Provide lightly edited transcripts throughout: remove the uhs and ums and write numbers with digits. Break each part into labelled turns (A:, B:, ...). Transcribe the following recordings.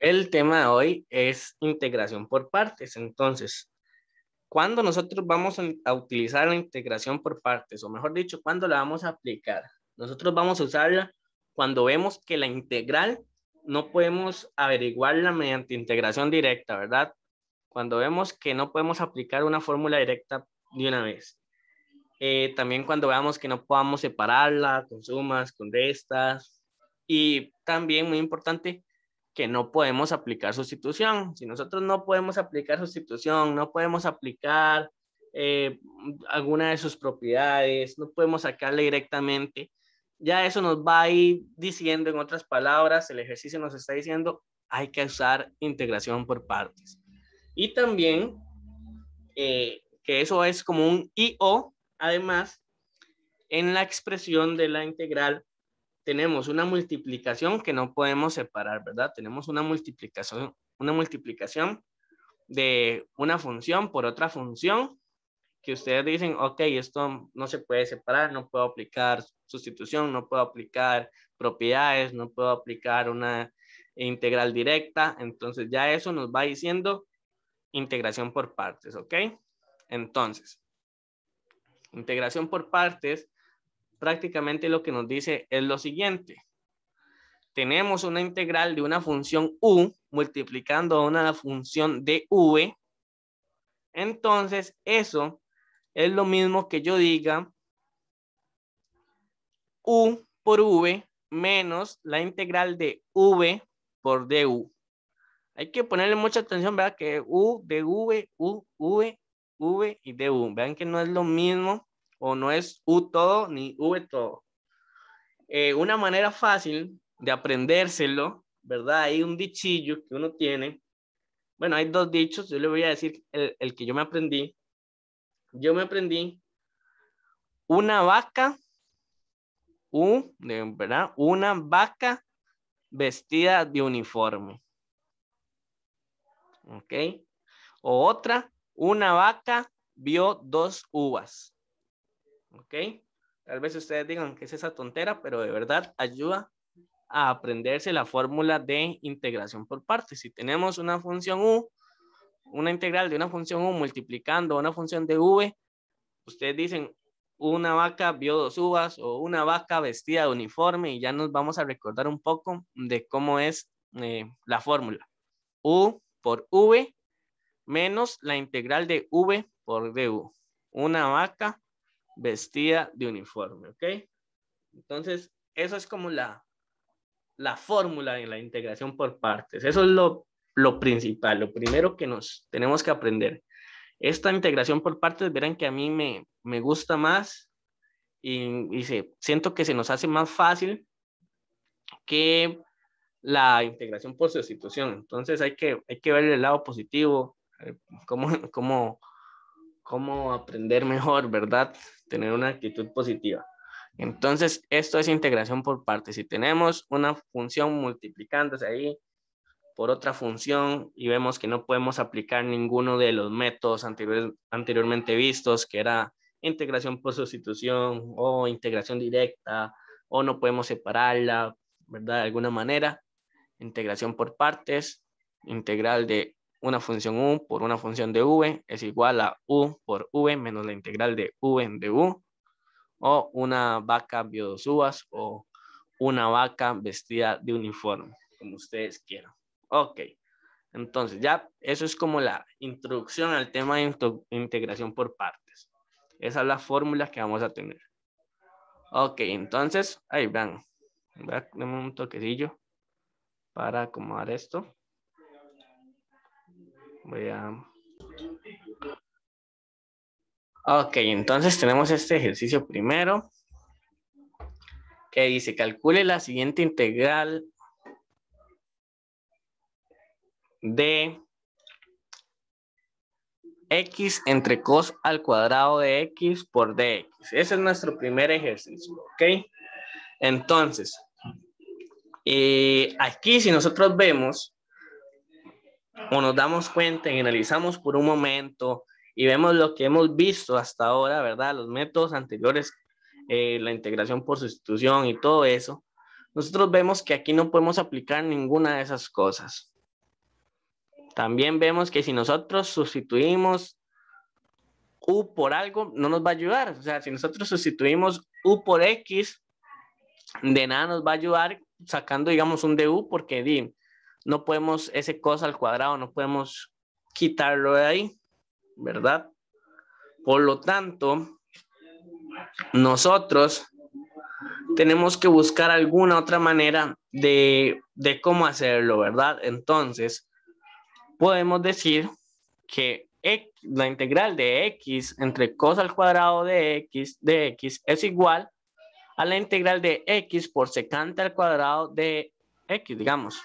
A: El tema de hoy es integración por partes. Entonces, ¿cuándo nosotros vamos a utilizar la integración por partes? O mejor dicho, ¿cuándo la vamos a aplicar? Nosotros vamos a usarla cuando vemos que la integral no podemos averiguarla mediante integración directa, ¿verdad? Cuando vemos que no podemos aplicar una fórmula directa de una vez. También cuando veamos que no podamos separarla con sumas, con restas. Y también, muy importante, que no podemos aplicar sustitución. Si nosotros no podemos aplicar sustitución, no podemos aplicar alguna de sus propiedades, no podemos sacarle directamente, ya eso nos va a ir diciendo, en otras palabras, el ejercicio nos está diciendo, hay que usar integración por partes. Y también que eso es como un IO, además, en la expresión de la integral tenemos una multiplicación que no podemos separar, ¿verdad? Tenemos una multiplicación de una función por otra función que ustedes dicen, ok, esto no se puede separar, no puedo aplicar sustitución, no puedo aplicar propiedades, no puedo aplicar una integral directa. Entonces ya eso nos va diciendo integración por partes, ¿ok? Entonces, integración por partes prácticamente lo que nos dice es lo siguiente. Tenemos una integral de una función u multiplicando a una función de v. Entonces, eso es lo mismo que yo diga u por v menos la integral de v por du. Hay que ponerle mucha atención, ¿verdad? Que u de v, u, v, v y du. Vean que no es lo mismo o no es u todo ni v todo. Una manera fácil de aprendérselo, ¿verdad? Hay un dichillo que uno tiene. Bueno, hay dos dichos. Yo le voy a decir el que yo me aprendí. Yo me aprendí una vaca, ¿verdad? Una vaca vestida de uniforme. ¿Ok? O otra, una vaca vio dos uvas. ¿Ok? Tal vez ustedes digan que es esa tontera, pero de verdad ayuda a aprenderse la fórmula de integración por partes. Si tenemos una función u, una integral de una función u multiplicando una función de v, ustedes dicen una vaca vio dos uvas o una vaca vestida de uniforme y ya nos vamos a recordar un poco de cómo es la fórmula. U por v menos la integral de v por du. Una vaca vestida de uniforme, ¿ok? Entonces, eso es como la fórmula de la integración por partes. Eso es lo principal, lo primero que nos tenemos que aprender. Esta integración por partes, verán que a mí me gusta más y siento que se nos hace más fácil que la integración por sustitución. Entonces hay que ver el lado positivo, cómo aprender mejor, ¿verdad? Tener una actitud positiva. Entonces, esto es integración por partes. Si tenemos una función multiplicándose ahí por otra función y vemos que no podemos aplicar ninguno de los métodos anteriormente vistos, que era integración por sustitución o integración directa, o no podemos separarla, ¿verdad? De alguna manera, integración por partes, integral de una función u por una función de v es igual a u por v menos la integral de v de u, o una vaca vio dos uvas, o una vaca vestida de uniforme, como ustedes quieran. Ok, entonces ya eso es como la introducción al tema de integración por partes. Esa es la fórmula que vamos a tener. Ok, entonces, ahí van. Dame un toquecillo para acomodar esto. Ok, entonces tenemos este ejercicio primero que dice, calcule la siguiente integral de x entre cos al cuadrado de x por dx. Ese es nuestro primer ejercicio, ¿ok? Entonces, aquí si nosotros vemos o nos damos cuenta y analizamos por un momento y vemos lo que hemos visto hasta ahora, ¿verdad? Los métodos anteriores, la integración por sustitución y todo eso, nosotros vemos que aquí no podemos aplicar ninguna de esas cosas. También vemos que si nosotros sustituimos U por algo, no nos va a ayudar. O sea, si nosotros sustituimos U por X, de nada nos va a ayudar sacando, digamos, un de U, porque no podemos ese cosa al cuadrado, no podemos quitarlo de ahí, ¿verdad? Por lo tanto, nosotros tenemos que buscar alguna otra manera de cómo hacerlo, ¿verdad? Entonces, podemos decir que la integral de x entre cos al cuadrado de x es igual a la integral de x por secante al cuadrado de x, digamos.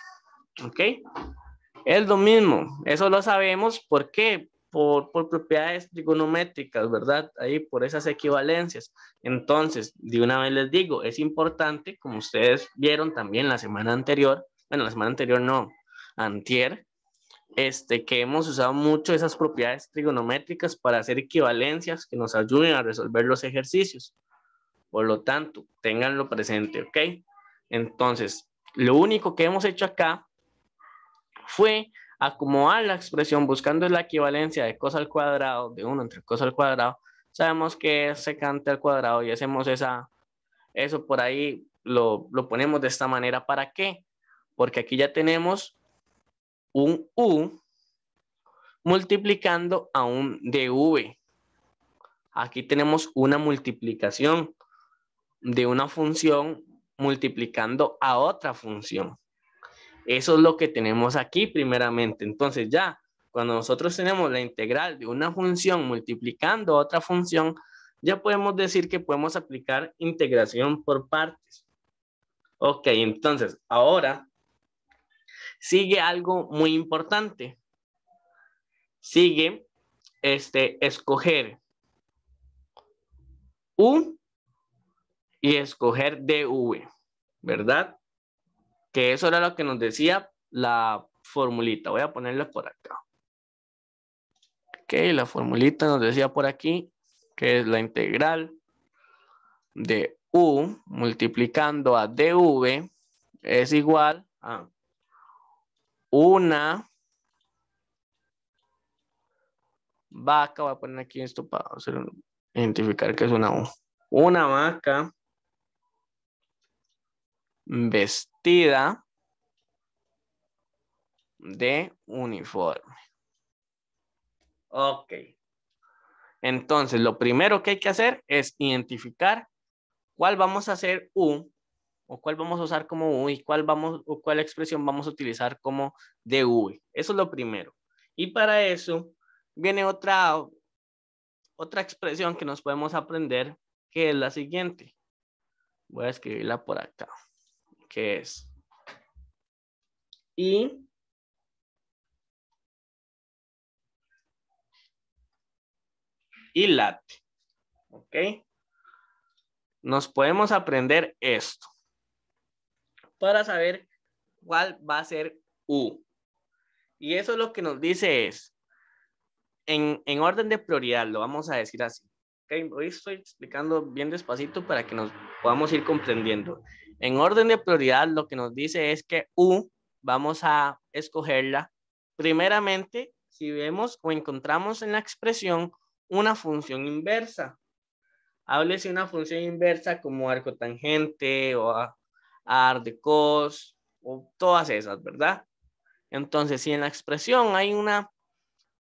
A: ¿Ok? Es lo mismo. Eso lo sabemos. ¿Por qué? Por propiedades trigonométricas, ¿verdad? Ahí por esas equivalencias. Entonces, de una vez les digo, es importante, como ustedes vieron también la semana anterior, bueno, la semana anterior no, antier, que hemos usado mucho esas propiedades trigonométricas para hacer equivalencias que nos ayuden a resolver los ejercicios. Por lo tanto, ténganlo presente, ¿ok? Entonces, lo único que hemos hecho acá fue acomodar la expresión buscando la equivalencia de cos al cuadrado, de 1 entre cos al cuadrado. Sabemos que es secante al cuadrado y hacemos eso por ahí, lo ponemos de esta manera. ¿Para qué? Porque aquí ya tenemos un U multiplicando a un dv. Aquí tenemos una multiplicación de una función multiplicando a otra función. Eso es lo que tenemos aquí primeramente. Entonces ya, cuando nosotros tenemos la integral de una función multiplicando a otra función, ya podemos decir que podemos aplicar integración por partes. Ok, entonces ahora sigue algo muy importante. Sigue escoger U y escoger dv, ¿verdad? Que eso era lo que nos decía la formulita. Voy a ponerla por acá. Ok, la formulita nos decía por aquí que es la integral de U multiplicando a dv es igual a una vaca. Voy a poner aquí esto para identificar que es una U. Una vaca vestida de uniforme. Ok. Entonces, lo primero que hay que hacer es identificar cuál vamos a hacer U o cuál vamos a usar como U y cuál expresión vamos a utilizar como dv. Eso es lo primero. Y para eso viene otra expresión que nos podemos aprender, que es la siguiente. Voy a escribirla por acá, que es I late. ¿Ok? Nos podemos aprender esto para saber cuál va a ser U. Y eso lo que nos dice es, en orden de prioridad, lo vamos a decir así. Okay, hoy estoy explicando bien despacito para que nos podamos ir comprendiendo. En orden de prioridad, lo que nos dice es que U vamos a escogerla primeramente si vemos o encontramos en la expresión una función inversa. Háblese una función inversa como arcotangente o ar de cos o todas esas, ¿verdad? Entonces, si en la expresión hay una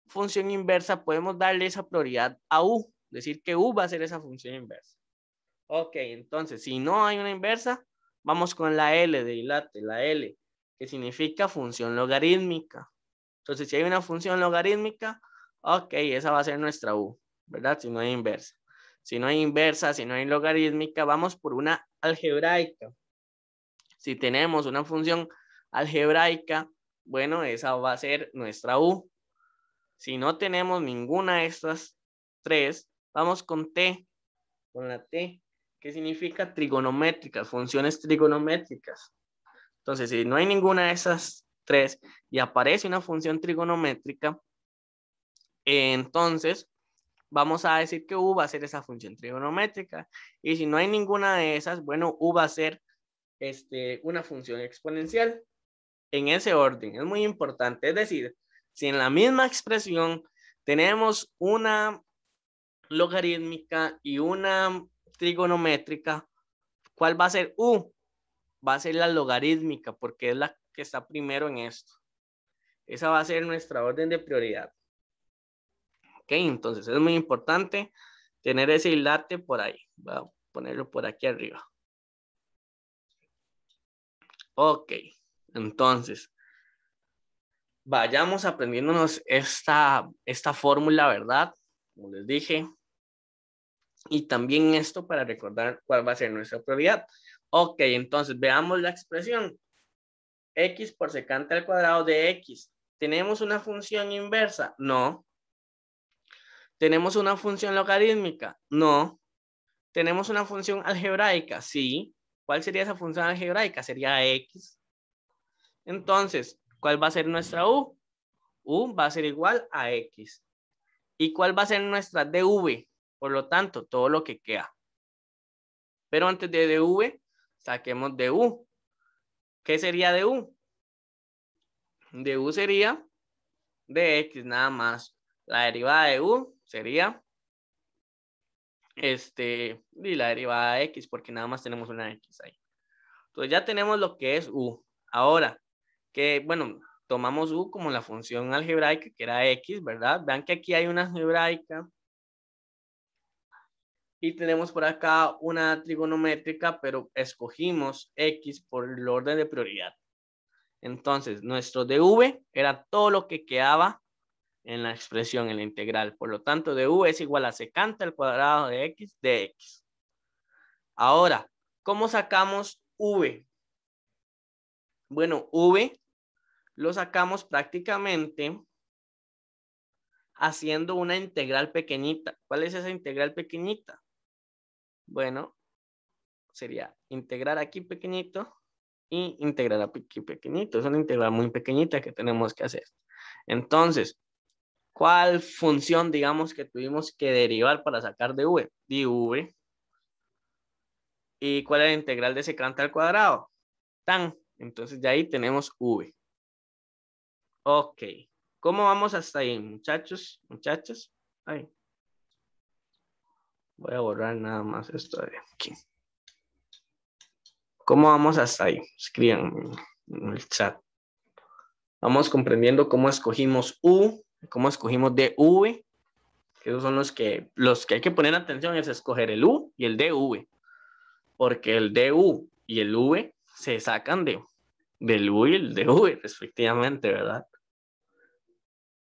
A: función inversa, podemos darle esa prioridad a U, decir que U va a ser esa función inversa. Ok, entonces, si no hay una inversa, vamos con la L de late, la L, que significa función logarítmica. Entonces, si hay una función logarítmica, ok, esa va a ser nuestra U, ¿verdad? Si no hay inversa. Si no hay inversa, si no hay logarítmica, vamos por una algebraica. Si tenemos una función algebraica, bueno, esa va a ser nuestra U. Si no tenemos ninguna de estas tres, vamos con T, con la T, que significa trigonométricas, funciones trigonométricas. Entonces, si no hay ninguna de esas tres y aparece una función trigonométrica, entonces vamos a decir que U va a ser esa función trigonométrica. Y si no hay ninguna de esas, bueno, U va a ser una función exponencial. En ese orden, es muy importante. Es decir, Si en la misma expresión tenemos una logarítmica y una trigonométrica, ¿cuál va a ser U? Va a ser la logarítmica porque es la que está primero en esto. Esa va a ser nuestra orden de prioridad. Ok, entonces es muy importante tener ese hilate por ahí. Voy a ponerlo por aquí arriba. Ok, entonces vayamos aprendiéndonos esta fórmula, ¿verdad? Como les dije. Y también esto para recordar cuál va a ser nuestra prioridad. Ok, entonces veamos la expresión. X por secante al cuadrado de X. ¿Tenemos una función inversa? No. ¿Tenemos una función logarítmica? No. ¿Tenemos una función algebraica? Sí. ¿Cuál sería esa función algebraica? Sería X. Entonces, ¿cuál va a ser nuestra U? U va a ser igual a X. ¿Y cuál va a ser nuestra dv? Por lo tanto, todo lo que queda. Pero antes de dv, saquemos du. ¿Qué sería du? Du sería dx nada más. La derivada de u sería y la derivada de x, porque nada más tenemos una x ahí. Entonces ya tenemos lo que es u. Ahora, que bueno, tomamos u como la función algebraica que era x, ¿verdad? Vean que aquí hay una algebraica. Y tenemos por acá una trigonométrica, pero escogimos x por el orden de prioridad. Entonces, nuestro dv era todo lo que quedaba en la expresión, en la integral. Por lo tanto, dv es igual a secante al cuadrado de x de x. Ahora, ¿cómo sacamos v? Bueno, v lo sacamos prácticamente haciendo una integral pequeñita. ¿Cuál es esa integral pequeñita? Bueno, sería integrar aquí pequeñito y integrar aquí pequeñito. Es una integral muy pequeñita que tenemos que hacer. Entonces, ¿cuál función, digamos, que tuvimos que derivar para sacar de v? dv. ¿Y cuál es la integral de secante al cuadrado? Tan. Entonces, de ahí tenemos v. Ok. ¿Cómo vamos hasta ahí, muchachos? Muchachas. Ay. Voy a borrar nada más esto de aquí. ¿Cómo vamos hasta ahí? Escriban en el chat. Vamos comprendiendo cómo escogimos u, cómo escogimos dv. Que esos son los que hay que poner atención, es escoger el u y el dv. Porque el du y el v se sacan del u y el dv respectivamente, ¿verdad?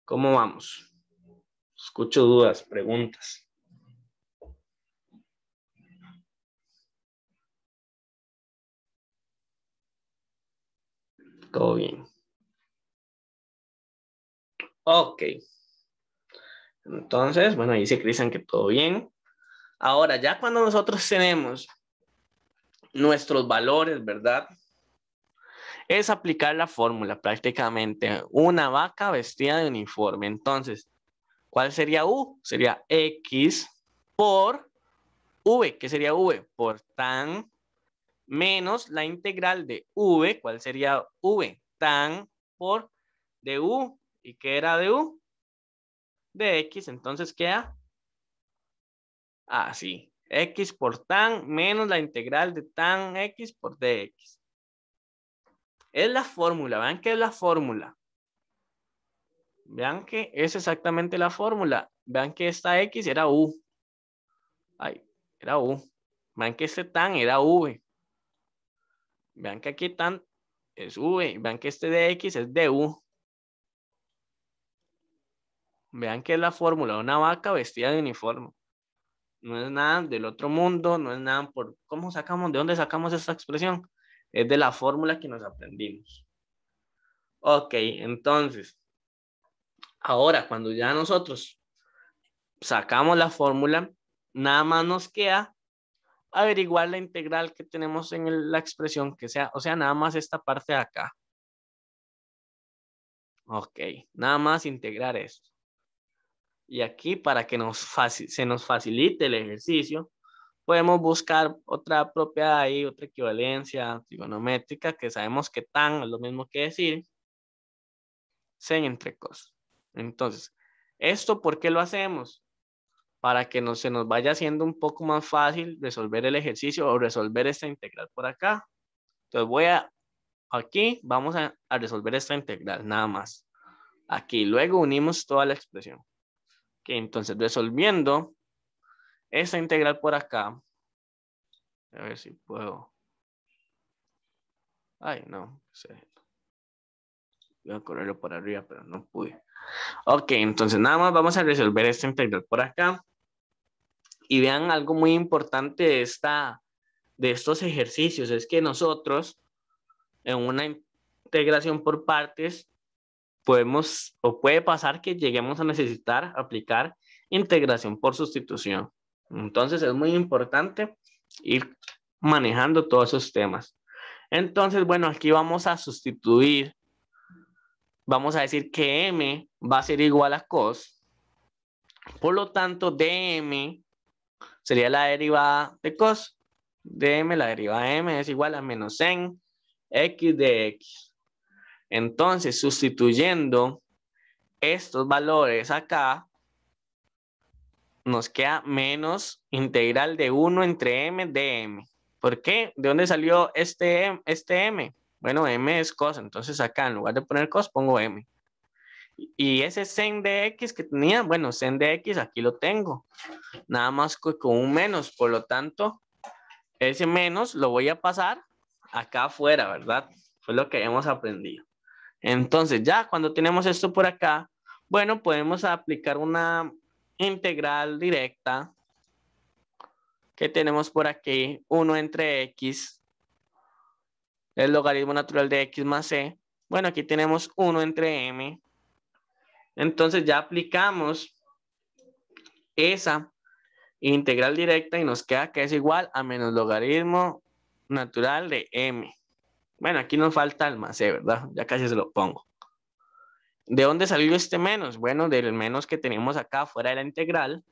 A: ¿Cómo vamos? Escucho dudas, preguntas. Todo bien. Ok. Entonces, bueno, ahí se Cristian que todo bien. Ahora, ya cuando nosotros tenemos nuestros valores, ¿verdad? Es aplicar la fórmula prácticamente. Una vaca vestida de uniforme. Entonces, ¿cuál sería U? Sería X por V. ¿Qué sería V? Por tan menos la integral de V. ¿Cuál sería V? Tan por du. ¿Y qué era du? De X. Entonces queda así. X por tan menos la integral de tan X por dx. Es la fórmula. Vean que es la fórmula. Vean que es exactamente la fórmula. Vean que esta X era U. Ay, era U. Vean que este tan era V. Vean que aquí tan es V. Vean que este de X es du. Vean que es la fórmula de una vaca vestida de uniforme. No es nada del otro mundo. No es nada por... ¿Cómo sacamos? ¿De dónde sacamos esta expresión? Es de la fórmula que nos aprendimos. Ok, entonces. Ahora, cuando ya nosotros sacamos la fórmula, nada más nos queda averiguar la integral que tenemos en la expresión que sea, o sea, nada más esta parte de acá. Ok, nada más integrar esto. Y aquí para que se nos facilite el ejercicio, podemos buscar otra propiedad ahí, otra equivalencia trigonométrica que sabemos que tan es lo mismo que decir sen entre cos. Entonces, ¿esto por qué lo hacemos? Para que se nos vaya haciendo un poco más fácil resolver el ejercicio o resolver esta integral por acá. Entonces aquí vamos a resolver esta integral, nada más. Aquí, luego unimos toda la expresión. Ok, entonces resolviendo esta integral por acá, a ver si puedo. Ay, no, voy a correrlo por arriba, pero no pude. Ok, entonces nada más vamos a resolver esta integral por acá. Y vean algo muy importante de estos ejercicios, es que nosotros en una integración por partes podemos o puede pasar que lleguemos a necesitar aplicar integración por sustitución. Entonces es muy importante ir manejando todos esos temas. Entonces, bueno, aquí vamos a sustituir. Vamos a decir que m va a ser igual a cos. Por lo tanto, dm sería la derivada de cos. dm, la derivada de m es igual a menos en x de x. Entonces, sustituyendo estos valores acá, nos queda menos integral de 1 entre m de m. ¿Por qué? ¿De dónde salió este m? Bueno, m es cos, entonces acá en lugar de poner cos pongo m. Y ese sen de x que tenía, bueno, sen de x aquí lo tengo, nada más con un menos, por lo tanto, ese menos lo voy a pasar acá afuera, ¿verdad? Fue lo que hemos aprendido. Entonces, ya cuando tenemos esto por acá, bueno, podemos aplicar una integral directa que tenemos por aquí, 1 entre x, el logaritmo natural de x más c. Bueno, aquí tenemos 1 entre m. Entonces ya aplicamos esa integral directa y nos queda que es igual a menos logaritmo natural de m. Bueno, aquí nos falta el más c, ¿verdad? Ya casi se lo pongo. ¿De dónde salió este menos? Bueno, del menos que tenemos acá fuera de la integral.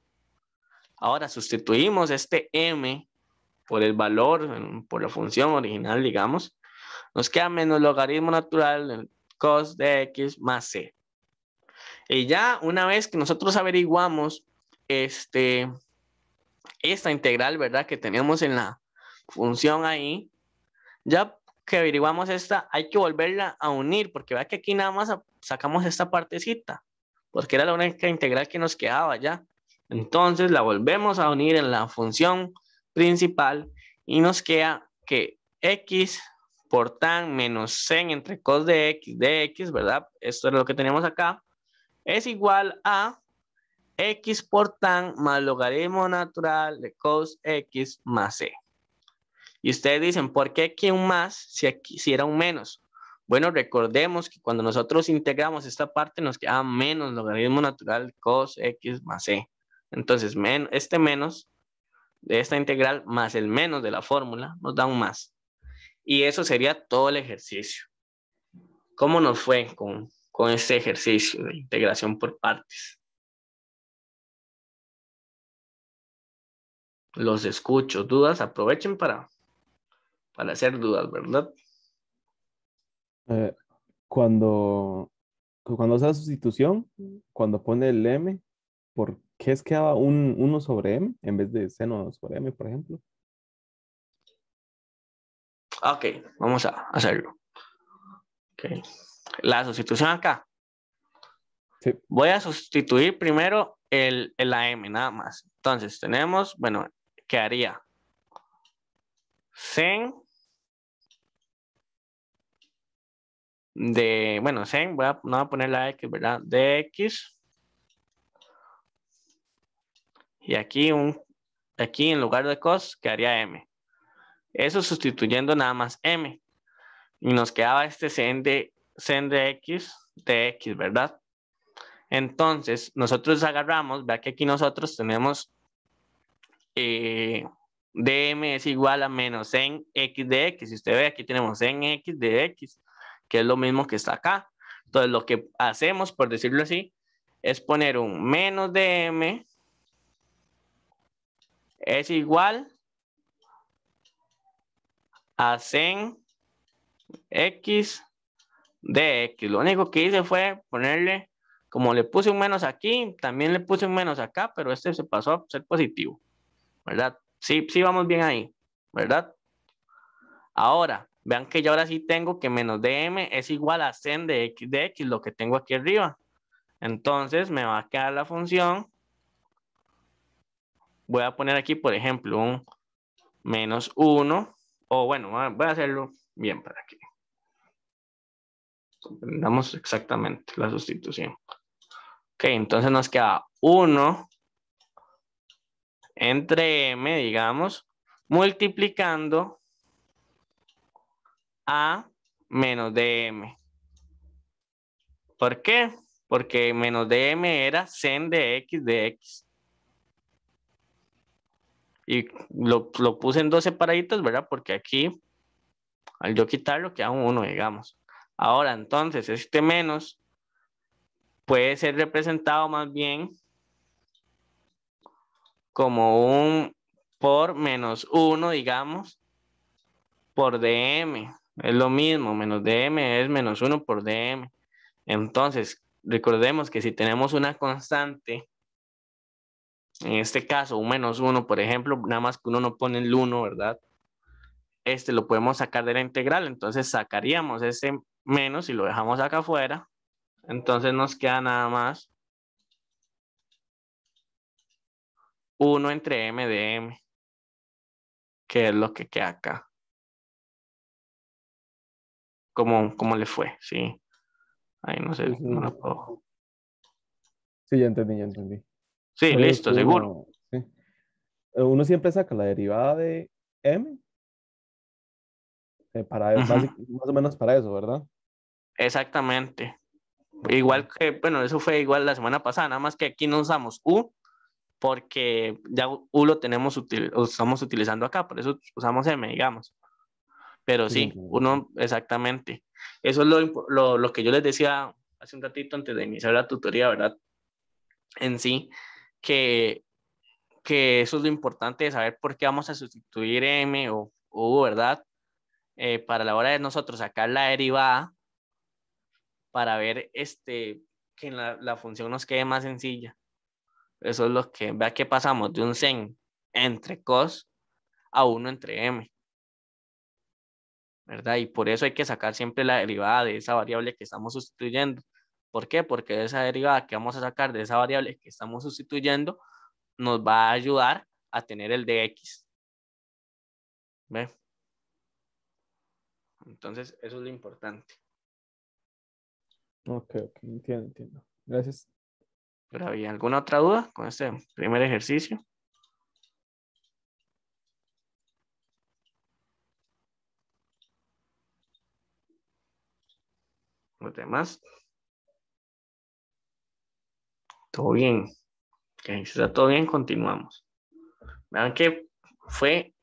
A: Ahora sustituimos este m por el valor, por la función original, digamos. Nos queda menos logaritmo natural del cos de x más c. Y ya una vez que nosotros averiguamos esta integral, ¿verdad? Que tenemos en la función ahí, ya que averiguamos esta, hay que volverla a unir, porque vea que aquí nada más sacamos esta partecita, porque era la única integral que nos quedaba ya. Entonces la volvemos a unir en la función principal y nos queda que x por tan menos sen entre cos de x, ¿verdad? Esto es lo que tenemos acá, es igual a x por tan más logaritmo natural de cos x más c. Y ustedes dicen, ¿por qué aquí un más si era un menos? Bueno, recordemos que cuando nosotros integramos esta parte nos queda menos logaritmo natural de cos x más c. Entonces, este menos de esta integral más el menos de la fórmula nos da un más. Y eso sería todo el ejercicio. ¿Cómo nos fue con este ejercicio de integración por partes? Los escucho. ¿Dudas? Aprovechen para hacer dudas, ¿verdad?
B: Eh, cuando hace la sustitución, cuando pone el m, ¿por qué es que daba un 1 sobre m en vez de seno sobre m, por ejemplo?
A: Ok, vamos a hacerlo. Okay. La sustitución acá.
B: Sí.
A: Voy a sustituir primero la m, nada más. Entonces tenemos, bueno, quedaría sen de, bueno, sen, no voy a poner la x, ¿verdad? De x. Y aquí en lugar de cos quedaría m. Eso sustituyendo nada más m. Y nos quedaba este sen de x, ¿verdad? Entonces, nosotros agarramos, vea que aquí nosotros tenemos dm es igual a menos en x de x. Si usted ve, aquí tenemos en x de x, que es lo mismo que está acá. Entonces, lo que hacemos, por decirlo así, es poner un menos dm es igual a sen x de x. Lo único que hice fue ponerle Como le puse un menos aquí, también le puse un menos acá, pero este se pasó a ser positivo, ¿verdad? Sí, sí vamos bien ahí, ¿verdad? Ahora, vean que yo ahora sí tengo que menos dm es igual a sen de x, lo que tengo aquí arriba. Entonces me va a quedar la función. Voy a poner aquí, por ejemplo, un menos 1. O bueno, voy a hacerlo bien para que comprendamos exactamente la sustitución. Ok, entonces nos queda 1 entre m, digamos, multiplicando a menos dm. ¿Por qué? Porque menos dm era sen de x. Y lo puse en 2 separaditos, ¿verdad? Porque aquí, al yo quitarlo, queda un 1, digamos. Ahora, entonces, este menos puede ser representado más bien como un por menos 1, digamos, por dm. Es lo mismo, menos dm es menos 1 por dm. Entonces, recordemos que si tenemos una constante, en este caso un menos 1, por ejemplo, nada más que uno no pone el 1, ¿verdad? Este lo podemos sacar de la integral, entonces sacaríamos ese menos y lo dejamos acá afuera. Entonces nos queda nada más 1 entre m de m, que es lo que queda acá. ¿Cómo le fue? Sí. Ahí no sé,
B: Sí,
A: no
B: sí.
A: lo puedo.
B: Sí, ya entendí, ya entendí.
A: Sí,
B: Entonces,
A: listo, seguro.
B: sí. Uno siempre saca la derivada de m para,
A: Ujú.
B: más o menos para eso, ¿verdad?
A: Exactamente.
B: Ok.
A: Igual que, bueno, eso fue igual la semana pasada, nada más que aquí no usamos u, porque ya u lo estamos utilizando acá, por eso usamos m, digamos. Pero
B: Sí, ya
A: sí,
B: entendí.
A: uno exactamente. Eso es lo que yo les decía hace un ratito antes de iniciar la tutoría, ¿verdad? En sí, que, que eso es lo importante de saber por qué vamos a sustituir m o u, ¿verdad? Para la hora de nosotros sacar la derivada, para ver que la función nos quede más sencilla. Eso es lo que, vea que pasamos de un sen entre cos a 1 entre m, ¿verdad? Y por eso hay que sacar siempre la derivada de esa variable que estamos sustituyendo. ¿Por qué? Porque esa derivada que vamos a sacar de esa variable que estamos sustituyendo nos va a ayudar a tener el de x. ¿Ve? Entonces, eso es lo importante.
B: Ok, ok, entiendo, entiendo. Gracias.
A: ¿Pero había alguna otra duda con este primer ejercicio? Los demás, todo bien. Okay, si está todo bien, continuamos. Vean que fue,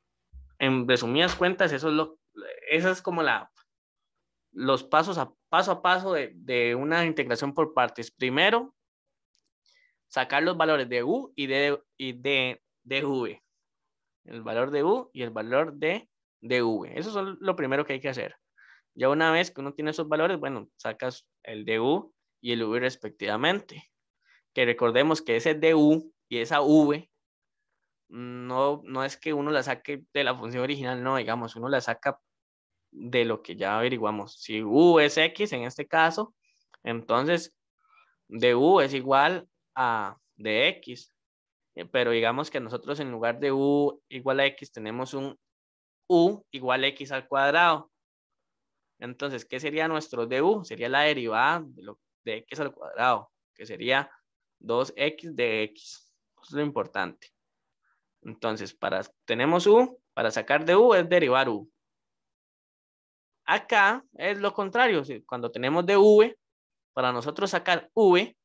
A: en resumidas cuentas, esa es como los paso a paso de una integración por partes. Primero, sacar los valores de u y de v. El valor de u y el valor de v. Eso es lo primero que hay que hacer. Ya una vez que uno tiene esos valores, bueno, sacas el du y el v respectivamente. Que recordemos que ese du y esa v no es que uno la saque de la función original, no, digamos, uno la saca de lo que ya averiguamos. Si u es x en este caso, entonces du es igual a dx. Pero digamos que nosotros en lugar de u igual a x tenemos un u igual a x al cuadrado. Entonces, ¿qué sería nuestro du? Sería la derivada de x al cuadrado, que sería 2x de x. Eso es lo importante. Entonces, tenemos u, para sacar de u es derivar u. Acá es lo contrario. Cuando tenemos de v, para nosotros sacar v,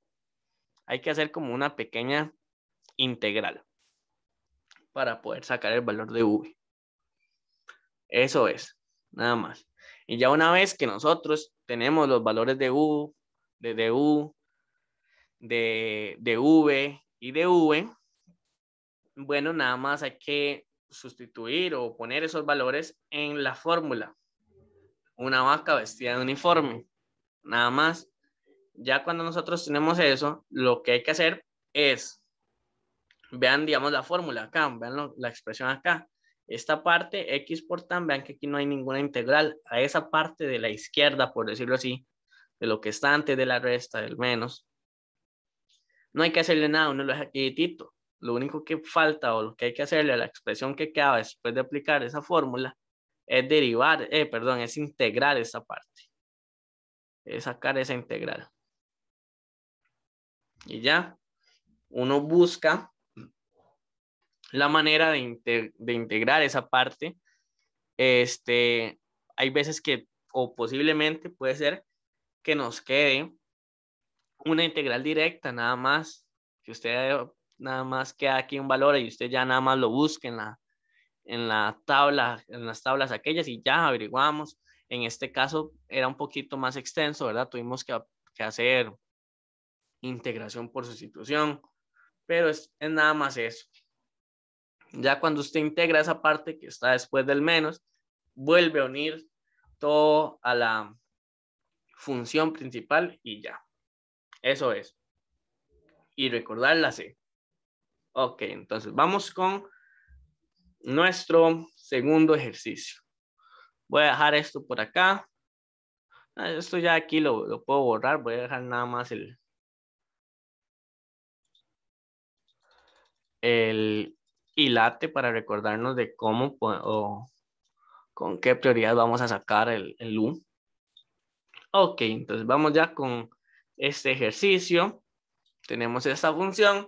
A: hay que hacer como una pequeña integral para poder sacar el valor de v. Eso es, nada más. Y ya una vez que nosotros tenemos los valores de u, de du, de v y de v, bueno, nada más hay que sustituir o poner esos valores en la fórmula. Una vaca vestida de uniforme, nada más. Ya cuando nosotros tenemos eso, lo que hay que hacer es, vean, digamos, la fórmula acá, vean la expresión acá. Esta parte, x por tan, vean que aquí no hay ninguna integral. A esa parte de la izquierda, por decirlo así, de lo que está antes de la resta, del menos, no hay que hacerle nada, uno lo deja quietito. Lo único que falta o lo que hay que hacerle a la expresión que queda después de aplicar esa fórmula es derivar, perdón, es integrar esa parte. Es sacar esa integral. Y ya, uno busca la manera de integrar esa parte. Hay veces que, o posiblemente puede ser que nos quede una integral directa, nada más, que usted nada más queda aquí un valor y usted ya nada más lo busque en la tabla, en las tablas aquellas y ya averiguamos. En este caso era un poquito más extenso, ¿verdad? Tuvimos que hacer integración por sustitución, pero es nada más eso. Ya cuando usted integra esa parte que está después del menos, vuelve a unir todo a la función principal y ya. Eso es. Y recordar la C. Ok, entonces vamos con nuestro segundo ejercicio. Voy a dejar esto por acá. Esto ya aquí lo puedo borrar. Voy a dejar nada más el hilate para recordarnos de cómo o con qué prioridad vamos a sacar el U. Ok, entonces vamos ya con este ejercicio. Tenemos esta función.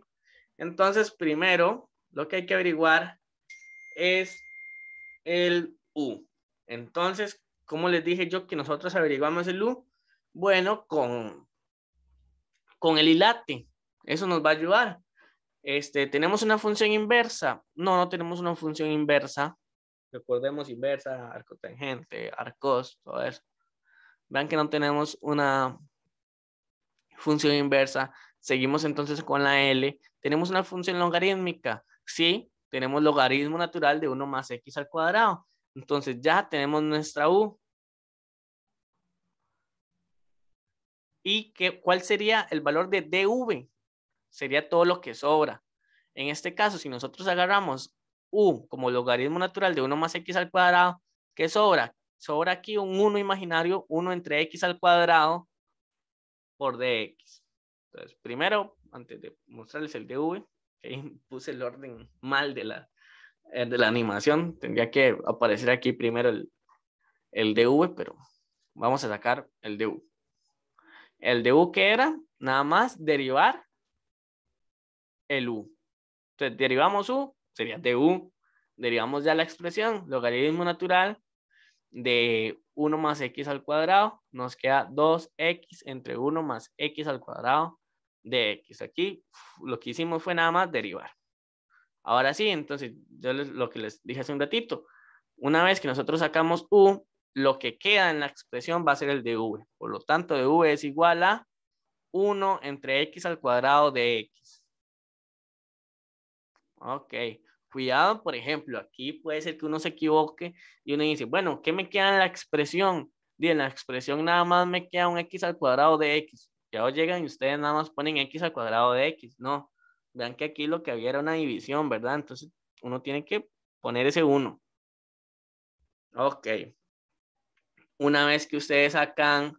A: Entonces, primero, lo que hay que averiguar es el U. Entonces, ¿cómo les dije yo que nosotros averiguamos el U? Bueno, con el hilate. Eso nos va a ayudar. ¿Tenemos una función inversa? No, no tenemos una función inversa. Recordemos inversa, arcotangente, arcos, todo eso. Vean que no tenemos una función inversa. Seguimos entonces con la L. ¿Tenemos una función logarítmica? Sí, tenemos logaritmo natural de 1 más x al cuadrado. Entonces ya tenemos nuestra U. ¿Y cuál sería el valor de dv? Sería todo lo que sobra. En este caso, si nosotros agarramos U como logaritmo natural de 1 más x al cuadrado, ¿qué sobra? Sobra aquí un 1 imaginario, 1 entre x al cuadrado por dx. Entonces, primero, antes de mostrarles el dv, que puse el orden mal de la animación, tendría que aparecer aquí primero el dv, pero vamos a sacar el dv. El dv, ¿qué era? Nada más derivar el u. Entonces, derivamos u, sería du. Derivamos ya la expresión, logaritmo natural de 1 más x al cuadrado. Nos queda 2x entre 1 más x al cuadrado de x. Aquí lo que hicimos fue nada más derivar. Ahora sí, entonces, yo lo que les dije hace un ratito. Una vez que nosotros sacamos u, lo que queda en la expresión va a ser el dv. Por lo tanto, dv es igual a 1 entre x al cuadrado de x. Ok, cuidado, por ejemplo, aquí puede ser que uno se equivoque y uno dice, bueno, ¿qué me queda en la expresión? En la expresión nada más me queda un x al cuadrado de x. Ya llegan y ustedes nada más ponen x al cuadrado de x. No, vean que aquí lo que había era una división, ¿verdad? Entonces uno tiene que poner ese 1. Ok. Una vez que ustedes sacan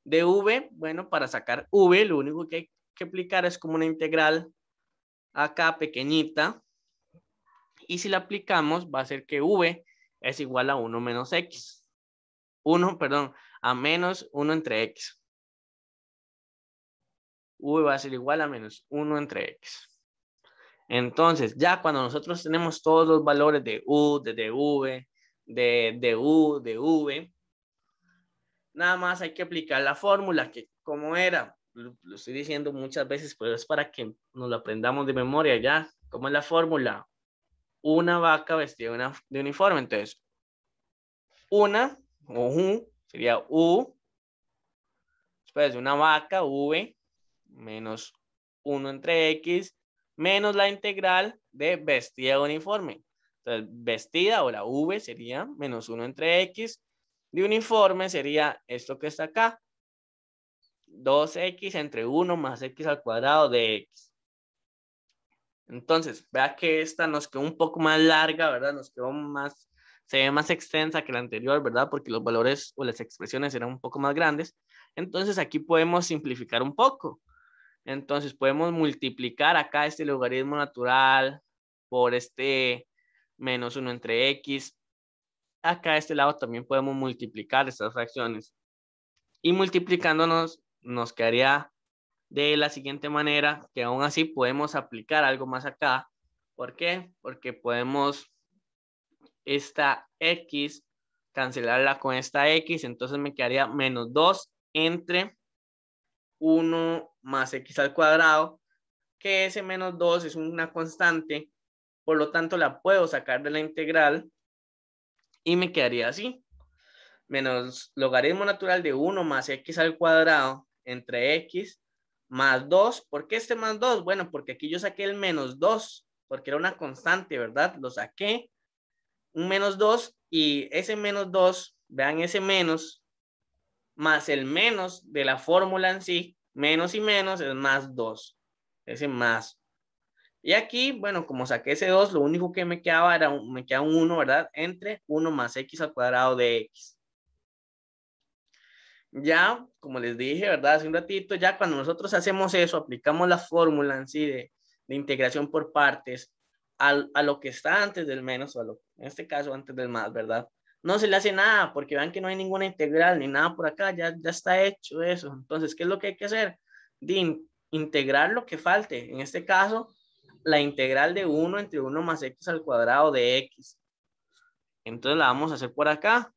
A: de v, bueno, para sacar v, lo único que hay que aplicar es como una integral acá pequeñita. Y si la aplicamos, va a ser que v es igual a 1 menos x. 1, perdón, a menos 1 entre x. V va a ser igual a menos 1 entre x. Entonces, ya cuando nosotros tenemos todos los valores de u, de dv, de u, de v, nada más hay que aplicar la fórmula que como era, lo estoy diciendo muchas veces, pero es para que nos lo aprendamos de memoria ya. ¿Cómo es la fórmula? Una vaca vestida de uniforme. Entonces, una o u sería u, después de una vaca, v, menos 1 entre x, menos la integral de vestida de uniforme. Entonces, vestida o la v sería menos 1 entre x, de uniforme sería esto que está acá. 2x entre 1 más x al cuadrado de x. Entonces, vea que esta nos quedó un poco más larga, ¿verdad? Nos quedó más, se ve más extensa que la anterior, ¿verdad? Porque los valores o las expresiones eran un poco más grandes. Entonces, aquí podemos simplificar un poco. Entonces, podemos multiplicar acá este logaritmo natural por este menos 1 entre x. Acá a este lado también podemos multiplicar estas fracciones. Y multiplicándonos nos quedaría de la siguiente manera, que aún así podemos aplicar algo más acá. ¿Por qué? Porque podemos esta x cancelarla con esta x, entonces me quedaría menos 2 entre 1 más x al cuadrado, que ese menos 2 es una constante, por lo tanto la puedo sacar de la integral y me quedaría así. Menos logaritmo natural de 1 más x al cuadrado entre x más 2. ¿Por qué este más 2? Bueno, porque aquí yo saqué el menos 2, porque era una constante, ¿verdad? Lo saqué, un menos 2, y ese menos 2, vean ese menos, más el menos de la fórmula en sí, menos y menos es más 2, ese más. Y aquí, bueno, como saqué ese 2, lo único que me quedaba era, me queda un 1, ¿verdad? Entre 1 más x al cuadrado de x. Ya, como les dije, ¿verdad? Hace un ratito, ya cuando nosotros hacemos eso, aplicamos la fórmula en sí de integración por partes a lo que está antes del menos, o en este caso antes del más, ¿verdad? No se le hace nada, porque vean que no hay ninguna integral ni nada por acá, ya está hecho eso. Entonces, ¿qué es lo que hay que hacer? Integrar lo que falte. En este caso, la integral de 1 entre 1 más x al cuadrado de x. Entonces la vamos a hacer por acá.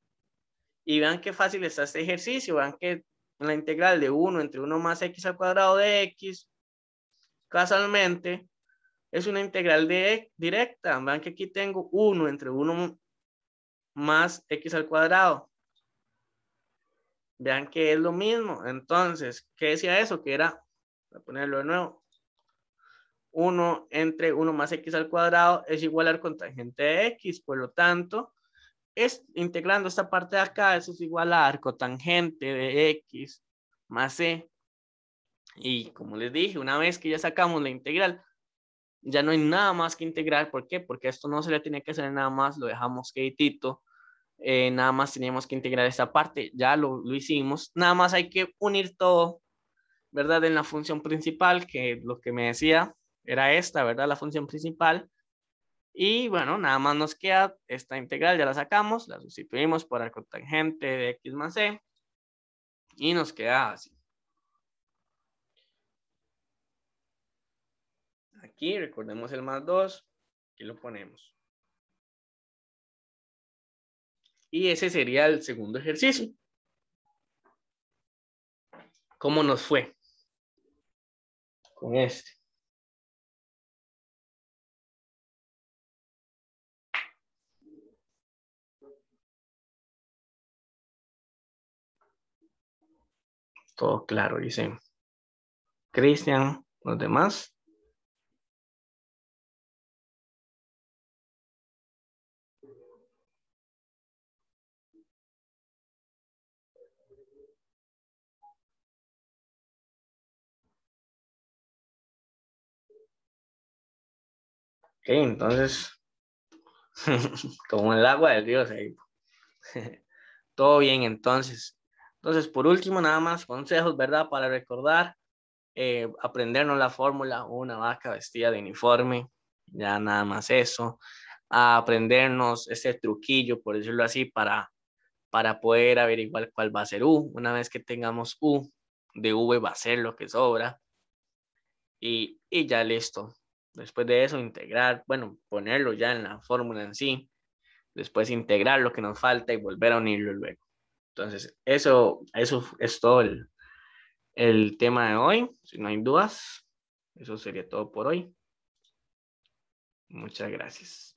A: Y vean qué fácil está este ejercicio. Vean que la integral de 1 entre 1 más x al cuadrado de x, casualmente, es una integral directa. Vean que aquí tengo 1 entre 1 más x al cuadrado. Vean que es lo mismo. Entonces, ¿qué decía eso? Que era, voy a ponerlo de nuevo, 1 entre 1 más x al cuadrado es igual al cotangente de x. Por lo tanto, integrando esta parte de acá, eso es igual a arcotangente de x más c. Y como les dije, una vez que ya sacamos la integral, ya no hay nada más que integrar. ¿Por qué? Porque esto no se le tiene que hacer nada más, lo dejamos quietito. Nada más teníamos que integrar esta parte, ya lo hicimos. Nada más hay que unir todo, ¿verdad? En la función principal, que lo que me decía era esta, ¿verdad? La función principal. Y bueno, nada más nos queda esta integral, ya la sacamos, la sustituimos por arcotangente de x más c y nos queda así. Aquí recordemos el más 2, aquí lo ponemos. Y ese sería el segundo ejercicio. ¿Cómo nos fue con este? Todo claro, dice Cristian. Los demás. Ok, entonces, como el agua del río, ahí. Todo bien, entonces. Entonces, por último, nada más consejos, ¿verdad? Para recordar, aprendernos la fórmula, una vaca vestida de uniforme, ya nada más eso. A aprendernos este truquillo, por decirlo así, para poder averiguar cuál va a ser U. Una vez que tengamos U, de V va a ser lo que sobra. Y ya listo. Después de eso, integrar, bueno, ponerlo ya en la fórmula en sí. Después integrar lo que nos falta y volver a unirlo luego. Entonces, eso es todo el tema de hoy. Si no hay dudas, eso sería todo por hoy. Muchas gracias.